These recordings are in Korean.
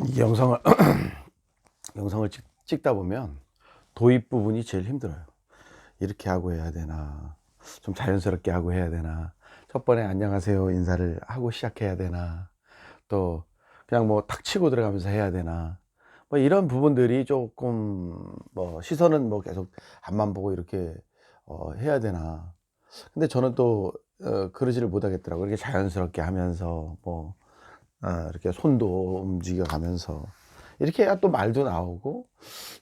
이 영상을 영상을 찍다 보면 도입 부분이 제일 힘들어요. 이렇게 하고 해야 되나, 좀 자연스럽게 하고 해야 되나, 첫 번에 안녕하세요 인사를 하고 시작해야 되나, 또 그냥 뭐 탁 치고 들어가면서 해야 되나, 뭐 이런 부분들이 조금, 뭐 시선은 뭐 계속 앞만 보고 이렇게 해야 되나. 근데 저는 또 그러지를 못하겠더라고요. 이렇게 자연스럽게 하면서 뭐 이렇게 손도 움직여 가면서 이렇게 해야 또 말도 나오고,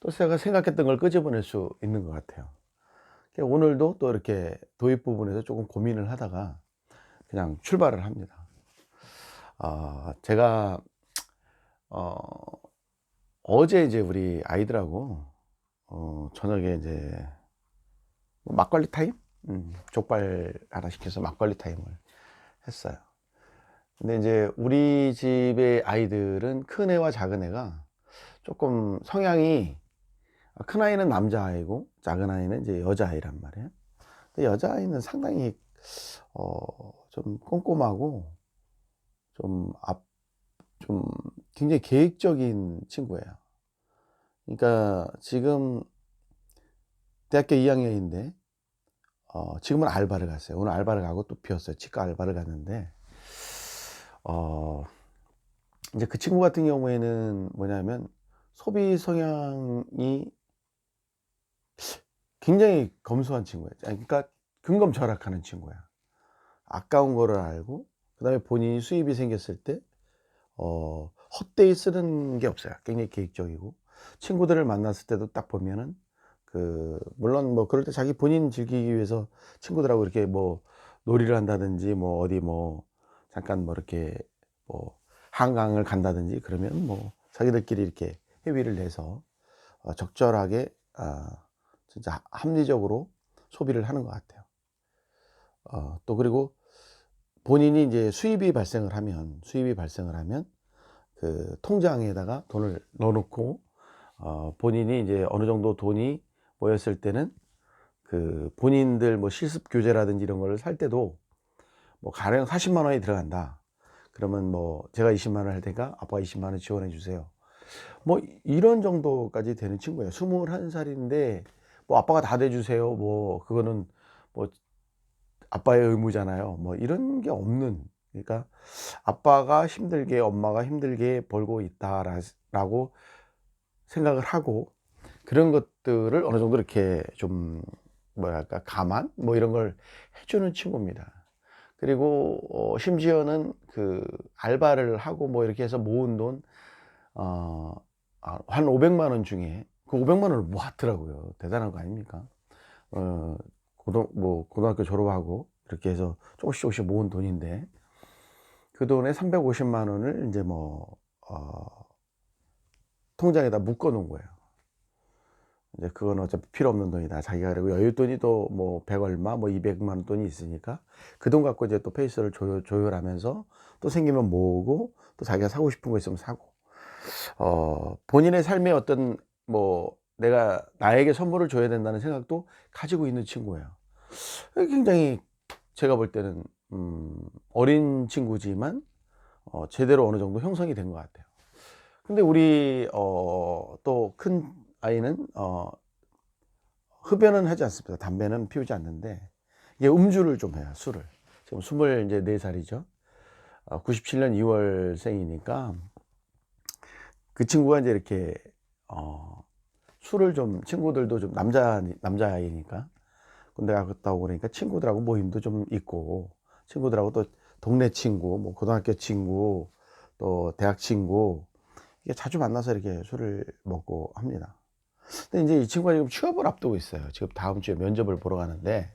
또 제가 생각했던 걸 끄집어낼 수 있는 것 같아요. 오늘도 또 이렇게 도입 부분에서 조금 고민을 하다가 그냥 출발을 합니다. 제가 어 어제 이제 우리 아이들하고 저녁에 이제 뭐 막걸리 타임? 족발 하나 시켜서 막걸리 타임을 했어요. 근데 이제 우리 집의 아이들은 큰애와 작은애가 조금 성향이, 큰아이는 남자아이고 작은아이는 이제 여자아이란 말이에요. 근데 여자아이는 상당히 좀 꼼꼼하고 좀 좀 굉장히 계획적인 친구예요. 그러니까 지금 대학교 2학년인데 지금은 알바를 갔어요. 오늘 알바를 가고 또 비었어요. 치과 알바를 갔는데 어 이제 그 친구 같은 경우에는 뭐냐면, 소비 성향이 굉장히 검소한 친구예요. 그러니까 근검절약하는 친구야. 아까운 거를 알고, 그다음에 본인이 수입이 생겼을 때 헛되이 쓰는 게 없어요. 굉장히 계획적이고, 친구들을 만났을 때도 딱 보면은 물론 뭐 그럴 때 자기 본인 즐기기 위해서 친구들하고 이렇게 뭐 놀이를 한다든지, 뭐 어디 뭐 잠깐 뭐 이렇게 뭐 한강을 간다든지 그러면 뭐 자기들끼리 이렇게 회비를 내서 적절하게, 진짜 합리적으로 소비를 하는 것 같아요. 또 그리고 본인이 이제 수입이 발생을 하면 그 통장에다가 돈을 넣어 놓고, 본인이 이제 어느 정도 돈이 모였을 때는 그 본인들 뭐 실습 교재라든지 이런 거를 살 때도, 뭐 가령 40만 원이 들어간다. 그러면 뭐 제가 20만 원 할 테니까 아빠가 20만 원 지원해 주세요. 뭐 이런 정도까지 되는 친구예요. 21살인데 뭐 아빠가 다 대주세요. 뭐 그거는 뭐 아빠의 의무잖아요. 뭐 이런 게 없는, 그러니까 아빠가 힘들게, 엄마가 힘들게 벌고 있다라고 생각을 하고, 그런 것들을 어느 정도 이렇게 좀 뭐랄까 감안 뭐 이런 걸 해주는 친구입니다. 그리고 심지어는 그 알바를 하고 뭐 이렇게 해서 모은 돈 한 500만 원 중에 그 500만 원을 모았더라고요. 대단한 거 아닙니까? 어 고등학교 졸업하고 이렇게 해서 조금씩 조금씩 모은 돈인데, 그 돈에 350만 원을 이제 뭐 통장에다 묶어 놓은 거예요. 이제 그건 어차피 필요 없는 돈이다. 자기가, 그리고 여윳돈이 또 뭐 100 얼마 뭐 200만 원 돈이 있으니까 그 돈 갖고 이제 또 페이스를 조율하면서 또 생기면 모으고, 또 자기가 사고 싶은 거 있으면 사고, 본인의 삶에 어떤 뭐 내가 나에게 선물을 줘야 된다는 생각도 가지고 있는 친구예요. 굉장히 제가 볼 때는 어린 친구지만 제대로 어느 정도 형성이 된 것 같아요. 근데 우리 또 큰 아이는 흡연은 하지 않습니다. 담배는 피우지 않는데 이게 음주를 좀 해요. 술을. 지금 24살이죠. 97년 2월생이니까 그 친구가 이제 이렇게 술을 좀, 친구들도 좀 남자아이니까 군대 갔다 오고 그러니까 친구들하고 모임도 좀 있고, 친구들하고 또 동네 친구, 뭐 고등학교 친구, 또 대학 친구, 이게 자주 만나서 이렇게 술을 먹고 합니다. 근데 이제 이 친구가 지금 취업을 앞두고 있어요. 지금 다음 주에 면접을 보러 가는데,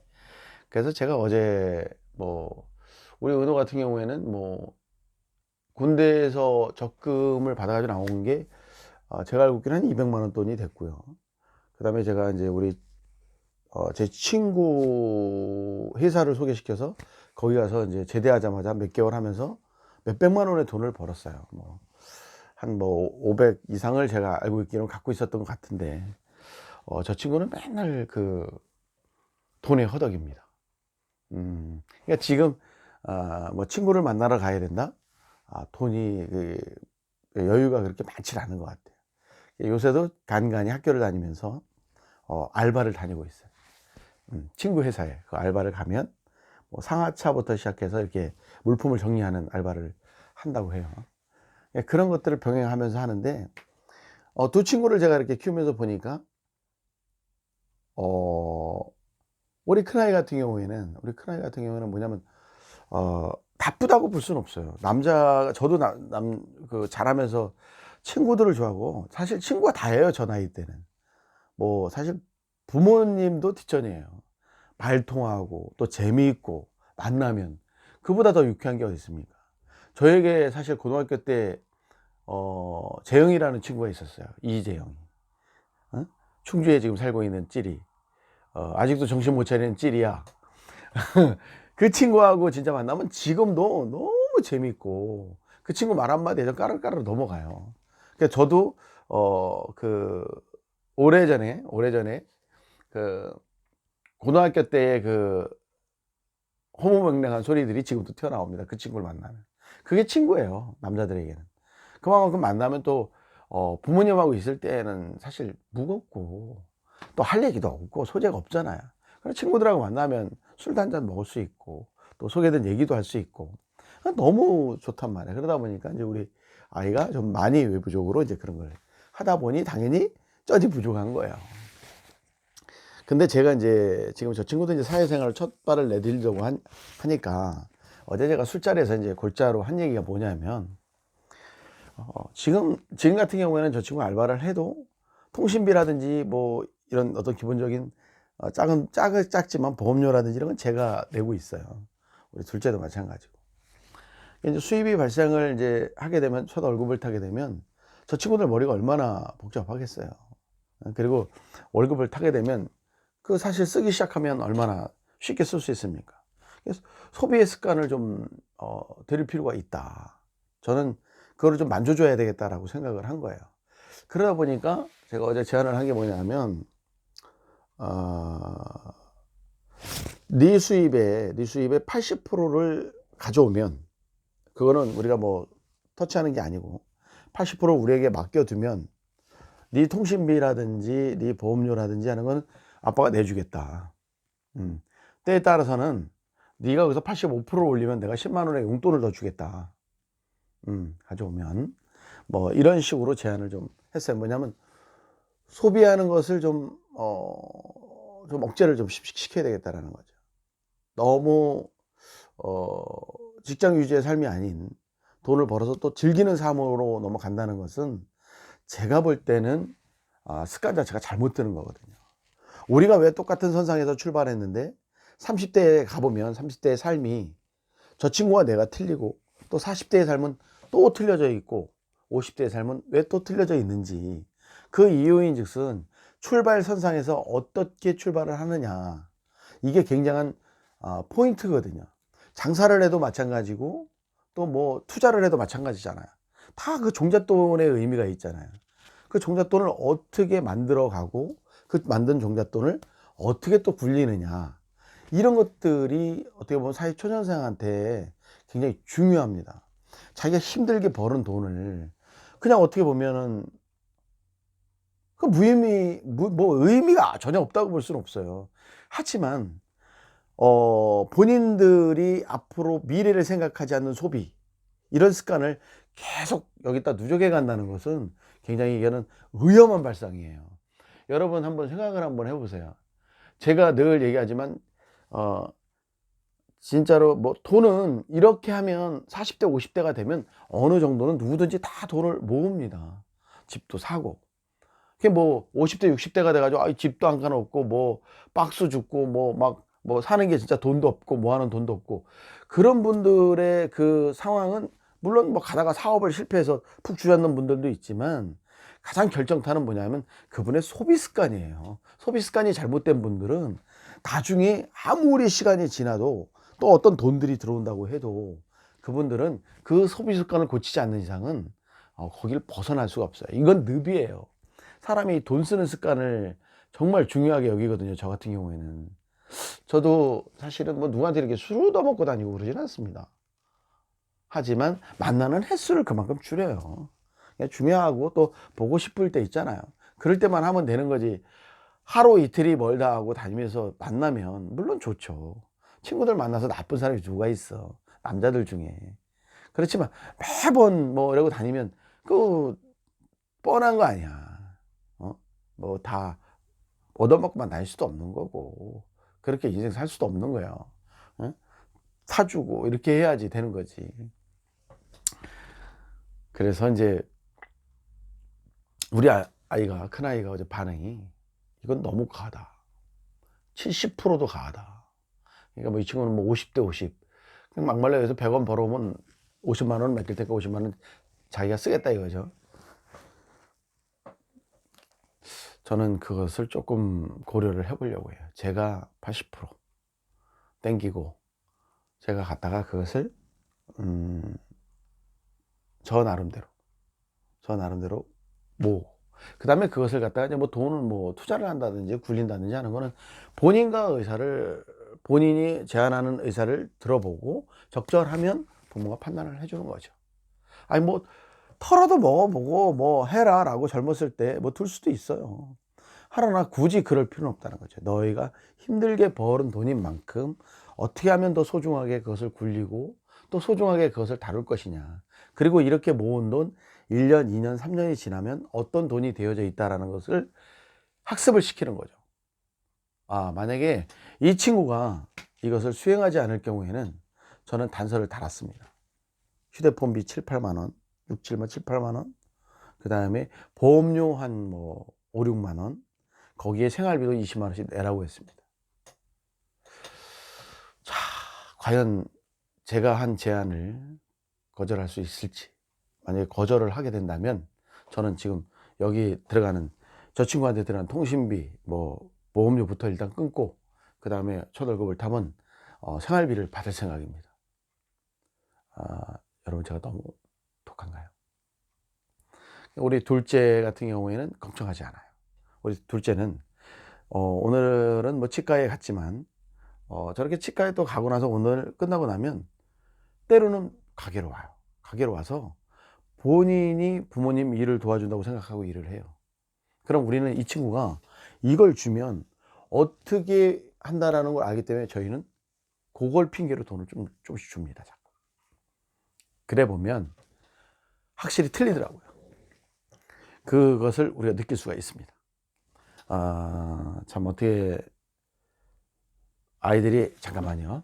그래서 제가 어제 뭐 우리 은호 같은 경우에는 뭐 군대에서 적금을 받아가지고 나온 게, 제가 알고 있기로는 한 200만 원 돈이 됐고요. 그다음에 제가 이제 우리 제 친구 회사를 소개시켜서 거기 가서 이제 제대하자마자 몇 개월 하면서 몇백만 원의 돈을 벌었어요. 뭐 한 뭐 500 이상을 제가 알고 있기로는 갖고 있었던 것 같은데, 저 친구는 맨날 그 돈의 허덕입니다. 그러니까 지금 뭐 친구를 만나러 가야 된다. 돈이 여유가 그렇게 많지 않은 것 같아요. 요새도 간간히 학교를 다니면서 알바를 다니고 있어요. 친구 회사에 그 알바를 가면 뭐 상하차부터 시작해서 이렇게 물품을 정리하는 알바를 한다고 해요. 예, 그런 것들을 병행하면서 하는데 두 친구를 제가 이렇게 키우면서 보니까 어 우리 큰아이 같은 경우에는 뭐냐면 바쁘다고 볼 수는 없어요. 남자가 저도 그 자라면서 친구들을 좋아하고 사실 친구가 다예요. 저 나이 때는. 뭐 사실 부모님도 뒷전이에요. 말 통하고 또 재미있고 만나면 그보다 더 유쾌한 게 어디 있습니까? 저에게 사실 고등학교 때 재영이라는 친구가 있었어요. 이재영이. 어? 충주에 지금 살고 있는 찌리. 아직도 정신 못 차리는 찌리야. 그 친구하고 진짜 만나면 지금도 너무 재밌고 그 친구 말 한마디에 저 까르르 넘어가요. 그러니까 저도 그 오래전에 그 고등학교 때의 그 허무맹랑한 소리들이 지금도 튀어나옵니다. 그 친구를 만나면. 그게 친구예요. 남자들에게는. 그만큼 만나면 또 부모님하고 있을 때는 사실 무겁고 또 할 얘기도 없고 소재가 없잖아요. 그래서 친구들하고 만나면 술도 한잔 먹을 수 있고 또 소개된 얘기도 할 수 있고 너무 좋단 말이에요. 그러다 보니까 이제 우리 아이가 좀 많이 외부적으로 이제 그런 걸 하다 보니 당연히 쩌지 부족한 거예요. 근데 제가 이제 지금 저 친구도 이제 사회생활을 첫 발을 내디려고 하니까 어제 제가 술자리에서 이제 골자로 한 얘기가 뭐냐면 지금 같은 경우에는 저 친구 알바를 해도 통신비라든지 뭐 이런 어떤 기본적인 작지만 보험료라든지 이런 건 제가 내고 있어요. 우리 둘째도 마찬가지고. 이제 수입이 발생을 이제 하게 되면 첫 월급을 타게 되면 저 친구들 머리가 얼마나 복잡하겠어요. 그리고 월급을 타게 되면 그 사실 쓰기 시작하면 얼마나 쉽게 쓸 수 있습니까? 그래서 소비의 습관을 좀 들일 필요가 있다. 저는 그거를 좀 만져줘야 되겠다라고 생각을 한 거예요. 그러다 보니까 제가 어제 제안을 한 게 뭐냐면 네 수입의 80%를 가져오면 그거는 우리가 뭐 터치하는 게 아니고 80% 우리에게 맡겨두면 네 통신비라든지 네 보험료라든지 하는 건 아빠가 내주겠다. 때에 따라서는 네가 거기서 85% 올리면 내가 10만 원의 용돈을 더 주겠다. 가져오면 뭐 이런 식으로 제안을 좀 했어요. 뭐냐면 소비하는 것을 좀 억제를 좀 시켜야 되겠다라는 거죠. 너무 직장 유지의 삶이 아닌 돈을 벌어서 또 즐기는 삶으로 넘어간다는 것은 제가 볼 때는 습관 자체가 잘못 드는 거거든요. 우리가 왜 똑같은 선상에서 출발했는데 30대에 가보면 30대의 삶이 저 친구와 내가 틀리고 또 40대의 삶은 또 틀려져 있고 50대의 삶은 왜 또 틀려져 있는지 그 이유인 즉슨 출발 선상에서 어떻게 출발을 하느냐 이게 굉장한 포인트거든요. 장사를 해도 마찬가지고 또 뭐 투자를 해도 마찬가지잖아요. 다 그 종잣돈의 의미가 있잖아요. 그 종잣돈을 어떻게 만들어 가고 그 만든 종잣돈을 어떻게 또 굴리느냐 이런 것들이 어떻게 보면 사회초년생한테 굉장히 중요합니다. 자기가 힘들게 벌은 돈을 그냥 어떻게 보면은 그 뭐 의미가 전혀 없다고 볼 수는 없어요. 하지만 본인들이 앞으로 미래를 생각하지 않는 소비 이런 습관을 계속 여기다 누적해 간다는 것은 굉장히 이거는 위험한 발상이에요. 여러분 한번 생각을 한번 해보세요. 제가 늘 얘기하지만 진짜로 뭐 돈은 이렇게 하면 40대 50대가 되면 어느 정도는 누구든지 다 돈을 모읍니다. 집도 사고. 그게 뭐 50대 60대가 돼가지고 집도 한 칸 없고 뭐 박스 죽고 뭐 사는 게 진짜 돈도 없고 뭐 하는 돈도 없고 그런 분들의 그 상황은 물론 뭐 가다가 사업을 실패해서 푹 주저앉는 분들도 있지만 가장 결정타는 뭐냐면 그분의 소비 습관이에요. 소비 습관이 잘못된 분들은 나중에 아무리 시간이 지나도 또 어떤 돈들이 들어온다고 해도 그분들은 그 소비 습관을 고치지 않는 이상은 거기를 벗어날 수가 없어요. 이건 늪이에요. 사람이 돈 쓰는 습관을 정말 중요하게 여기거든요. 저 같은 경우에는. 저도 사실은 뭐 누구한테 이렇게 술을 더 먹고 다니고 그러진 않습니다. 하지만 만나는 횟수를 그만큼 줄여요. 중요하고 또 보고 싶을 때 있잖아요. 그럴 때만 하면 되는 거지. 하루 이틀이 멀다 하고 다니면서 만나면 물론 좋죠. 친구들 만나서 나쁜 사람이 누가 있어. 남자들 중에. 그렇지만 매번 뭐 이러고 다니면 그 뻔한 거 아니야. 뭐 다 얻어먹고만 다닐 수도 없는 거고. 그렇게 인생 살 수도 없는 거예요. 사주고 이렇게 해야지 되는 거지. 그래서 이제 우리 아이가, 큰아이가 어제 반응이 이건 너무 과하다. 70%도 과하다. 그러니까 뭐 이 친구는 뭐 50대 50. 그냥 막말로 해서 100원 벌어오면 50만 원 맡길 테니까 50만 원 자기가 쓰겠다 이거죠. 저는 그것을 조금 고려를 해보려고 해요. 제가 80% 땡기고 제가 갖다가 그것을 저 나름대로 그 다음에 그것을 갖다가 이제 뭐 돈을 뭐 투자를 한다든지 굴린다든지 하는 거는 본인이 제안하는 의사를 들어보고 적절하면 부모가 판단을 해주는 거죠. 아니 뭐 털어도 먹어보고 뭐 해라 라고 젊었을 때 뭐 둘 수도 있어요. 하러나 굳이 그럴 필요는 없다는 거죠. 너희가 힘들게 벌은 돈인 만큼 어떻게 하면 더 소중하게 그것을 굴리고 또 소중하게 그것을 다룰 것이냐. 그리고 이렇게 모은 돈 1년, 2년, 3년이 지나면 어떤 돈이 되어져 있다는 것을 학습을 시키는 거죠. 만약에 이 친구가 이것을 수행하지 않을 경우에는 저는 단서를 달았습니다. 휴대폰비 7, 8만 원, 6, 7만 7, 8만 원. 그 다음에 보험료 한 뭐 5, 6만 원. 거기에 생활비도 20만 원씩 내라고 했습니다. 자, 과연 제가 한 제안을 거절할 수 있을지. 만약에 거절을 하게 된다면 저는 지금 여기 들어가는 저 친구한테 들어가는 통신비 뭐 보험료부터 일단 끊고 그 다음에 초월급을 타면 생활비를 받을 생각입니다. 여러분 제가 너무 독한가요? 우리 둘째 같은 경우에는 걱정하지 않아요. 우리 둘째는 오늘은 뭐 치과에 갔지만 저렇게 치과에 또 가고 나서 오늘 끝나고 나면 때로는 가게로 와요. 가게로 와서 본인이 부모님 일을 도와준다고 생각하고 일을 해요. 그럼 우리는 이 친구가 이걸 주면 어떻게 한다라는 걸 알기 때문에 저희는 그걸 핑계로 돈을 조금씩 줍니다. 자꾸. 그래 보면 확실히 틀리더라고요. 그것을 우리가 느낄 수가 있습니다. 참 어떻게 아이들이 잠깐만요.